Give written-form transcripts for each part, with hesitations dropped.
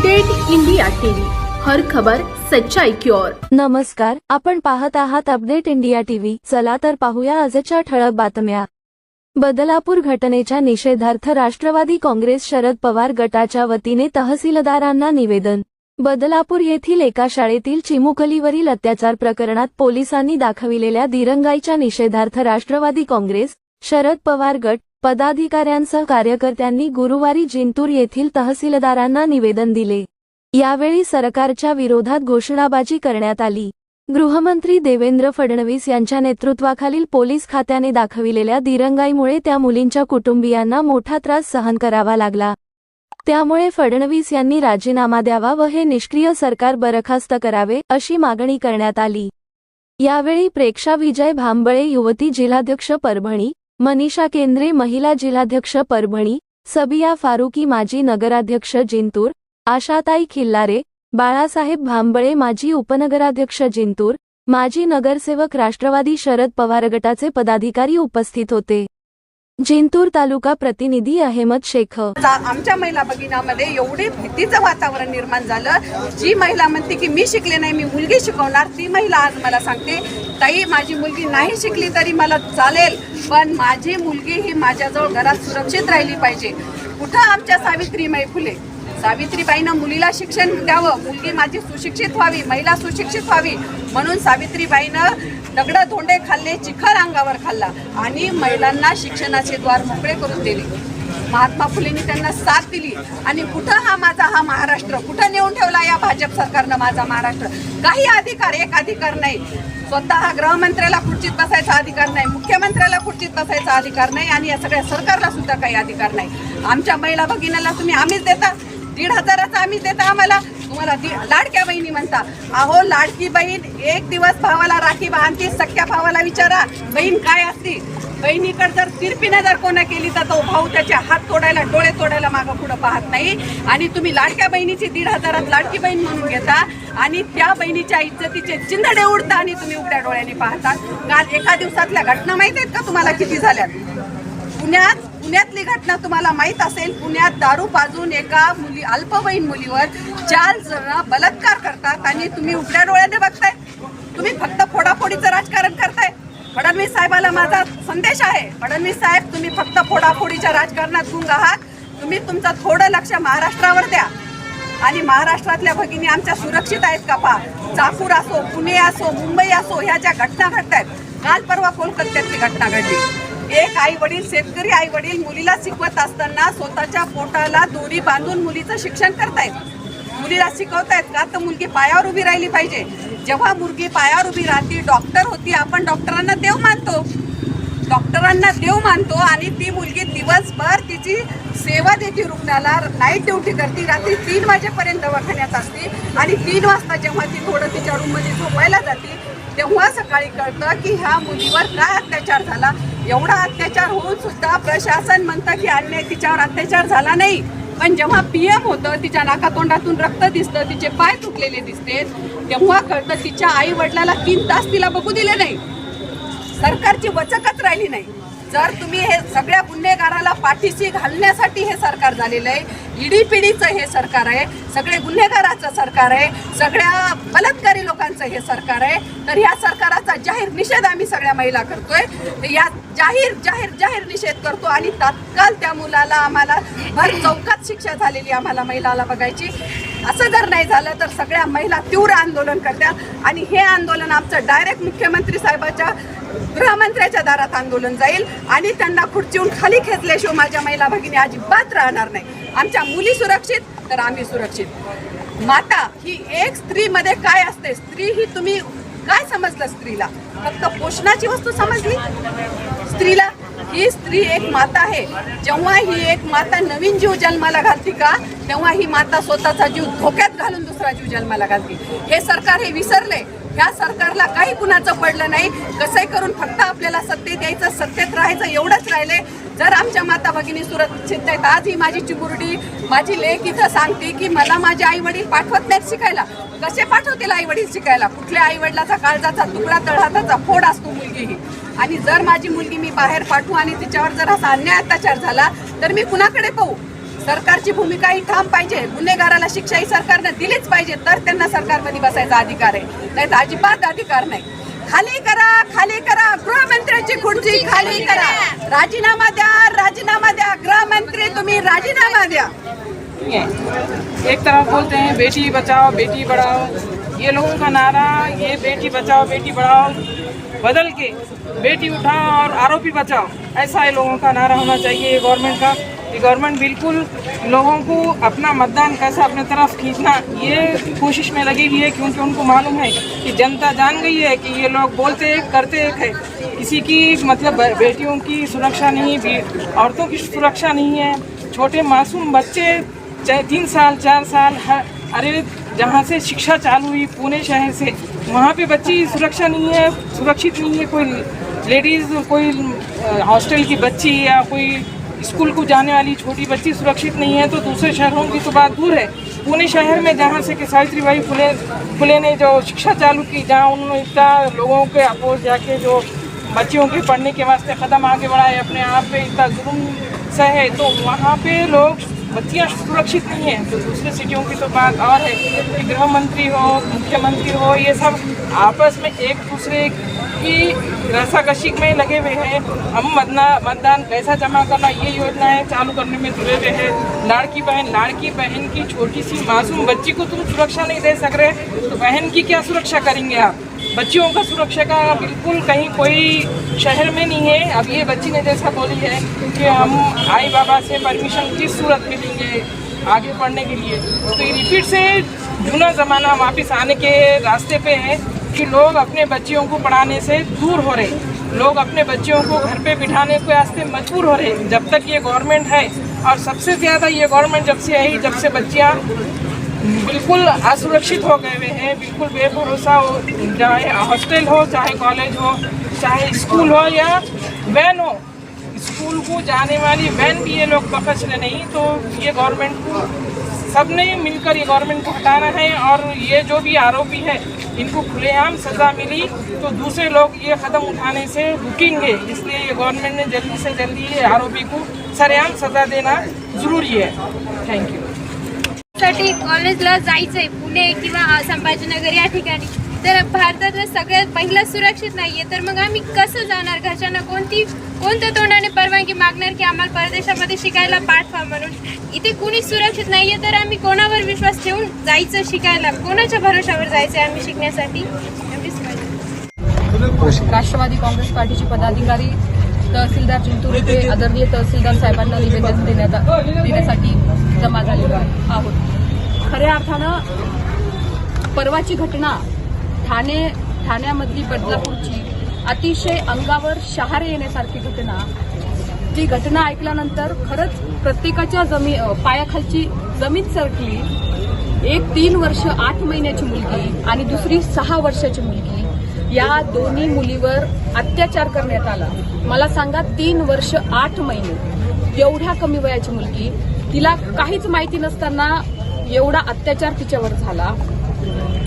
Update India TV, हर खबर सच्चाई की ओर। नमस्कार, आपण पाहत आहात अपडेट इंडिया टीव्ही। चला तर पाहूया आजच्या ठळक बातम्या। बदलापूर घटनेच्या निषेधार्थ राष्ट्रवादी काँग्रेस शरद पवार गटाच्या वतीने तहसीलदारांना निवेदन। बदलापूर येथील एका शाळेतील चिमुकलीवरील अत्याचार प्रकरणात पोलिसांनी दाखविलेल्या दिरंगाईच्या निषेधार्थ राष्ट्रवादी काँग्रेस शरद पवार गट पदाधिकाऱ्यांसह कार्यकर्त्यांनी गुरुवारी जिंतूर येथील तहसीलदारांना निवेदन दिले। यावेळी सरकारच्या विरोधात घोषणाबाजी करण्यात आली। गृहमंत्री देवेंद्र फडणवीस यांच्या नेतृत्वाखालील पोलीस खात्याने दाखविलेल्या दिरंगाईमुळे त्या मुलींच्या कुटुंबियांना मोठा त्रास सहन करावा लागला। त्यामुळे फडणवीस यांनी राजीनामा द्यावा व हे निष्क्रिय सरकार बरखास्त करावे अशी मागणी करण्यात आली। यावेळी प्रेक्षा विजय भांबळे युवती जिल्हाध्यक्ष परभणी, मनीषा केंद्रे महिला जिल्हाध्यक्ष परभणी, सबिया फारुकी माजी नगराध्यक्ष जिंतूर, आशाताई खिल्लारे, बाळासाहेब भांबळे माजी उपनगराध्यक्ष जिंतूर, माजी नगरसेवक राष्ट्रवादी शरद पवार गटाचे पदाधिकारी उपस्थित होते। जिंतूर तालुका प्रतिनिधी अहमद शेख। आमच्या महिला भगिनीमध्ये एवढे भीतीचं वातावरण निर्माण झालं। जी महिला म्हणते की मी शिकले नाही, मी मुलगी शिकवणार, ती महिला आज मला सांगते ताई माझी मुलगी नाही शिकली तरी मला चालेल, पण माझी मुलगी ही माझ्याजवळ घरात सुरक्षित राहिली पाहिजे। कुठं आमच्या सावित्रीबाई फुले, सावित्रीबाईंना मुलीला शिक्षण द्यावं, मुलगी माझी सुशिक्षित व्हावी, महिला सुशिक्षित व्हावी म्हणून सावित्रीबाईंनं दगड धोंडे खाल्ले, चिखल अंगावर खाल्ला आणि महिलांना शिक्षणाचे द्वार मोकळे करून दिले। महात्मा फुलेंनी त्यांना साथ दिली आणि कुठं हा महाराष्ट्र कुठं नेऊन ठेवला या भाजप सरकारनं माझा महाराष्ट्र। काही अधिकार, एक अधिकार नाही, स्वतः गृहमंत्र्याला खुर्चीत बसायचा अधिकार नाही, मुख्यमंत्र्याला खुर्चीत बसायचा अधिकार नाही आणि या सगळ्या सरकारला सुद्धा काही अधिकार नाही। आमच्या महिला भगिनीला तुम्ही आम्हीच देता, 1,500चा आम्हीच देता आम्हाला, तुम्हाला लाडक्या बहिणी म्हणता। अहो लाडकी बहीण एक दिवस भावाला राखी बांधती, सख्या भावाला विचारा बहीण काय असती। बहिणीकडे जर तिरपीने जर कोणा केली तर तो भाऊ त्याचे हात तोडायला, डोळे तोडायला मागं पुढं पाहत नाही आणि तुम्ही लाडक्या बहिणीची 1,500त लाडकी बहीण म्हणून घेता आणि त्या बहिणीच्या इज्जतीचे चिंधडे उडता आणि तुम्ही उघड्या डोळ्याने पाहता। काल एका दिवसातल्या घटना माहित आहेत का तुम्हाला किती झाल्यात? पुण्यातली घटना तुम्हाला माहित असेल। पुण्यात दारू पाजून एका अल्पवयीन मुलीवर 4 जण बलात्कार करतात आणि तुम्ही उघड्या डोळ्याने बघताय। तुम्ही फक्त फोडाफोडीचं राजकारण करताय। फडणवीस साहेबाला माझा संदेश आहे, फडणवीस साहेब तुम्ही फक्त फोडाफोडीच्या राजकारणात गुंग आहात। तुम्ही तुमचं थोडं लक्ष महाराष्ट्रावर द्या आणि महाराष्ट्रातल्या भगिनी आमच्या सुरक्षित आहेत का पहा। चाकूर असो, पुणे असो, मुंबई असो, ह्या ज्या घटना घडतायत, काल परवा कोलकात्यातली घटना घडली। एक आई वडील, शेतकरी आई वडील मुलीला शिकवत असताना स्वतःच्या पोटाला दोरी बांधून मुलीचं शिक्षण करतायत, मुलीला शिकवतायत का तर मुलगी पायावर उभी राहिली पाहिजे। जेव्हा मुलगी पायावर उभी राहती, डॉक्टर होती, आपण डॉक्टरांना देव मानतो आणि ती मुलगी दिवसभर तिची सेवा देते रुग्णाला, नाईट ड्युटी करते, रात्री 3 वाजेपर्यंत दवाखान्यात असते आणि 3 वाजता जेव्हा ती थोडं तिच्या रूममध्ये झोपायला जाते तेव्हा सकाळी कळतं की ह्या मुलीवर काय अत्याचार झाला। एवढा अत्याचार होऊन सुद्धा प्रशासन म्हणतं की अन्याय तिच्यावर अत्याचार झाला नाही, पण जेव्हा PM होतं तिच्या नाकातोंडातून रक्त दिसतं, तिचे पाय तुटलेले दिसते, तेव्हा कळतं तिच्या आई वडिलाला 3 तास तिला बघू दिले नाही। सरकारची वचकच राहिली नाही। जर तुम्ही हे सगळ्या गुन्हेगाराला पाठीशी घालण्यासाठी हे सरकार झालेलं आहे, इडीपिडीचं हे सरकार आहे, सगळे गुन्हेगाराचं सरकार आहे, सगळ्या बलात्कारी लोकांचं हे सरकार आहे, तर ह्या सरकाराचा जाहीर निषेध आम्ही सगळ्या महिला करतोय। तर या जाहीर निषेध करतो आणि तात्काळ त्या मुलाला आम्हाला भर चौकात शिक्षा झालेली आम्हाला महिलाला बघायची। असं जर नाही झालं तर सगळ्या महिला तीव्र आंदोलन करतात आणि हे आंदोलन आमचं डायरेक्ट मुख्यमंत्री साहेबाच्या गृहमंत्र्याच्या दारात आंदोलन जाईल आणि त्यांना खुर्चीहून खाली खेचल्याशिवाय माझ्या महिला भगिनी अजिबात राहणार नाही। आमच्या मुली सुरक्षित तर आम्ही सुरक्षित। माता ही एक स्त्रीमध्ये काय असते, स्त्री ही तुम्ही काय समजलं? स्त्रीला फक्त पोषणाची वस्तू समजली? स्त्रीला ही स्त्री एक माता आहे। जेव्हा ही एक माता नवीन जीव जन्माला घालती का तेव्हा ही माता स्वतःचा जीव धोक्यात घालून दुसरा जीव जन्माला घालती। हे सरकार हे विसरले। ह्या सरकारला काही कुणाचं पडलं नाही, कसंही करून फक्त आपल्याला सत्तेत यायचं, सत्तेत राहायचं एवढंच राहिले। जर आमच्या माता भगिनी सुरक्षित आहेत, आज ही माझी चिमुरडी माझी लेक इथं सांगते की मला माझे आई वडील पाठवत नाहीत शिकायला। कसे पाठवतील आई वडील शिकायला? कुठल्या आई वडिलाचा काळजाचा तुकडा, तळहाताचा फोड असतो मुलगीही। आणि जर माझी मुलगी मी बाहेर पाठवू आणि तिच्यावर जर असा अन्याय अत्याचार झाला तर मी कुणाकडे पाहू? सरकारची भूमिका ही ठाम पाहिजे. गुन्हेगाराला शिक्षा ही सरकारनं दिलीच पाहिजे, तर त्यांना सरकारमध्ये बसायचा अधिकार आहे, नाही तर अजिबात अधिकार नाही. खाली करा गृहमंत्र्यांची खुर्ची खाली करा. राजीनामा द्या गृहमंत्री, तुम्ही राजीनामा द्या. एक तरफ बोलते हैं बेटी बचाओ बेटी पढ़ाओ, ये लोगों का नारा, ये बेटी बचाओ बेटी पढ़ाओ बदल के बेटी उठाओ और आरोपी बचाओ, ऐसा ये लोगों का नारा होना चाहिए ये गवर्नमेंट का. ये गवर्नमेंट बिल्कुल लोगों को अपना मतदान कैसे अपने तरफ खींचना ये कोशिश में लगी हुई है, क्योंकि उनको मालूम है कि जनता जान गई है कि ये लोग बोलते एक करते एक है. किसी की मतलब बेटियों की सुरक्षा नहीं, औरतों की सुरक्षा नहीं है. छोटे मासूम बच्चे चाहे 3 साल 4 साल, अरे जहाँ से शिक्षा चालू हुई पुणे शहर से, वहाँ पे बच्ची सुरक्षा नहीं है, सुरक्षित नहीं है. कोई लेडीज़, कोई हॉस्टल की बच्ची या कोई स्कूल को जाने वाली छोटी बच्ची सुरक्षित नहीं है, तो दूसरे शहरों की तो बात दूर है. पुणे शहर में जहाँ से कि सावित्रीबाई फुले ने जो शिक्षा चालू की, जहाँ उन्होंने इतना लोगों के अपोज जाके जो बच्चियों के पढ़ने के वास्ते कदम आगे बढ़ाए, अपने आप पे इतना जुल्म सहे, तो वहाँ पे लोग बच्चियाँ सुरक्षित नहीं है. तो दूसरे सिटियों की तो बात और है कि गृह मंत्री हो, मुख्यमंत्री हो, ये सब आपस में एक दूसरे की रसाकशी में लगे हुए हैं. हम मतदान पैसा जमा करना ये योजनाएं चालू करने में जुड़े हुए हैं. लाड़की बहन की छोटी सी मासूम बच्ची को तुम सुरक्षा नहीं दे सक रहे, तो बहन की क्या सुरक्षा करेंगे आप? बच्चियों का सुरक्षा का बिल्कुल कहीं कोई शहर में नहीं है. अब ये बच्ची ने जैसा बोली है कि हम आई बाबा से परमिशन किस सूरत में लेंगे आगे पढ़ने के लिए, तो ये रिपीट से जूना ज़माना वापस आने के रास्ते पे है कि लोग अपने बच्चियों को पढ़ाने से दूर हो रहे, लोग अपने बच्चियों को घर पे बिठाने के वास्ते मजबूर हो रहे जब तक ये गवर्नमेंट है. और सबसे ज़्यादा ये गवर्नमेंट जब से आई, जब से बच्चियाँ बिल्कुल असुरक्षित हो गए हुए हैं, बिल्कुल बेभरोसा हो, चाहे हॉस्टल हो, चाहे कॉलेज हो, चाहे स्कूल हो या वैन हो, स्कूल को जाने वाली वैन भी ये लोग पकड़ रहे नहीं. तो ये गवर्नमेंट को सबने मिलकर ये गवर्नमेंट को हटाना है. और ये जो भी आरोपी है इनको खुलेआम सज़ा मिली तो दूसरे लोग ये कदम उठाने से रुकेंगे. इसलिए ये गवर्नमेंट ने जल्दी से जल्दी ये आरोपी को सरेआम सज़ा देना ज़रूरी है. Thank you. साठी कॉलेजला जायचंय पुणे किंवा संभाजीनगर या ठिकाणी, तर भारतातलं सगळ्यात पहिलं सुरक्षित नाहीये, तर मग आम्ही कसं जाणार? घरच्यांना कोणत्या तोंडाने परवानगी मागणार की आम्हाला परदेशामध्ये शिकायला पाठवा म्हणून? इथे कुणी सुरक्षित नाहीये, तर आम्ही कोणावर विश्वास ठेवून जायचं शिकायला? कोणाच्या भरोशावर जायचंय आम्ही शिकण्यासाठी? राष्ट्रवादी काँग्रेस पार्टीचे पदाधिकारी तहसीलदार जिंतूर येथे आदरणीय तहसीलदार साहेबांना निवेदन देण्यासाठी जमा झालेलो आहोत. खऱ्या अर्थानं परवाची घटना ठाण्यामधली बदलापूरची अतिशय अंगावर शहारे येण्यासारखी घटना, जी घटना ऐकल्यानंतर खरंच प्रत्येकाच्या पायाखालची जमीन सरकली. एक 3 वर्ष 8 महिन्याची मुलगी आणि दुसरी 6 वर्षाची मुलगी, या दोन्ही मुलीवर अत्याचार करण्यात आला. मला सांगा, 3 वर्ष 8 महिने एवढ्या कमी वयाची मुलगी, तिला काहीच माहिती नसताना एवढा अत्याचार तिच्यावर झाला.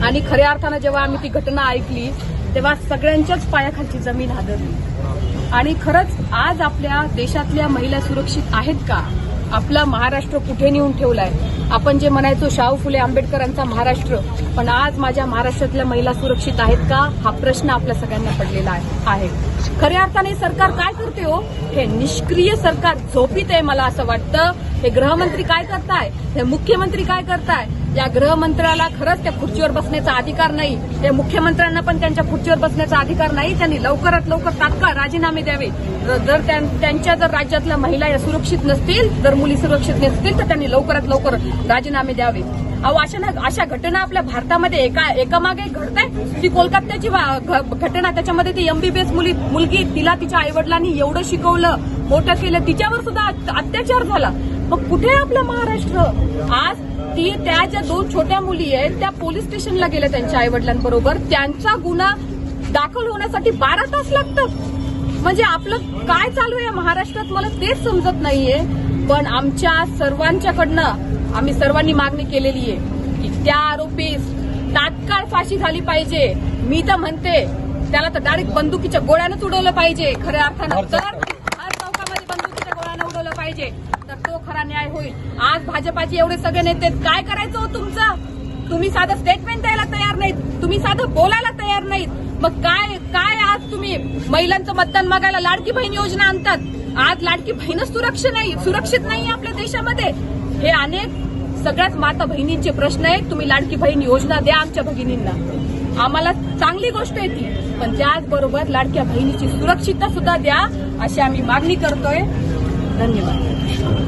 आणि खऱ्या अर्थानं जेव्हा आम्ही ती घटना ऐकली तेव्हा सगळ्यांच्याच पायाखालची जमीन हादरली. आणि खरंच आज आपल्या देशातल्या महिला सुरक्षित आहेत का? आपला महाराष्ट्र कुठे नेऊन ठेवलाय? आपण जे म्हणायचो शाहू फुले आंबेडकरांचा महाराष्ट्र, पण आज माझ्या महाराष्ट्रातल्या महिला सुरक्षित आहेत का? हा प्रश्न आपल्या सगळ्यांना पडलेला आहे. खऱ्या अर्थाने सरकार काय करते हो? हे निष्क्रिय सरकार झोपीत आहे. मला असं वाटतं हे गृहमंत्री काय करताय, हे मुख्यमंत्री काय करताय? या गृहमंत्र्याला खरंच त्या खुर्चीवर बसण्याचा अधिकार नाही, या मुख्यमंत्र्यांना पण त्यांच्या खुर्चीवर बसण्याचा अधिकार नाही. त्यांनी लवकरात लवकर तात्काळ राजीनामे द्यावे. जर त्यांच्या राज्यातल्या महिला या सुरक्षित नसतील, जर मुली सुरक्षित नसतील, तर त्यांनी लवकरात लवकर राजीनामे द्यावे. अशा घटना आपल्या भारतामध्ये एकामागे एक घडताय. ती कोलकात्याची घटना, त्याच्यामध्ये ती MBBS मुलगी, तिला तिच्या आईवडिलांनी एवढं शिकवलं, मोठं केलं, तिच्यावर सुद्धा अत्याचार झाला. मग कुठे आपलं महाराष्ट्र? आज त्या ज्या 2 छोट्या मुली आहेत त्या पोलीस स्टेशनला गेल्या त्यांच्या आईवडिलांबरोबर. त्यांचा गुन्हा दाखल होण्यासाठी 12 तास लागतात. म्हणजे आपलं काय चालू आहे महाराष्ट्रात मला तेच समजत नाहीये. पण आमच्या सर्वांच्याकडनं आम्ही सर्वांनी मागणी केलेली आहे की त्या आरोपीस तात्काळ फाशी झाली पाहिजे. मी तर म्हणते त्याला तर डायरेक्ट बंदुकीच्या गोळ्यानंच उडवलं पाहिजे. खऱ्या अर्थानं तर हर चौकामध्ये बंदुकीच्या गोळ्यानं उडवलं पाहिजे. तर तो खरा न्याय होईल. आज भाजपाचे एवढे सगळे नेते काय करायचं हो तुमचं? तुम्ही साधं स्टेटमेंट द्यायला तयार नाहीत, तुम्ही साधं बोलायला तयार नाहीत. मग काय काय आज तुम्ही महिलांचं मतदान मागायला लाडकी बहीण योजना आणतात. आज लाडकी बहीणच सुरक्षित नाही आपल्या देशामध्ये. हे अनेक सगळ्यात माता बहिणींचे प्रश्न आहेत. तुम्ही लाडकी बहीण योजना द्या आमच्या भगिनींना, आम्हाला चांगली गोष्ट आहे ती, पण त्याचबरोबर लाडक्या बहिणीची सुरक्षितता सुद्धा द्या अशी आम्ही मागणी करतोय. धन्यवाद.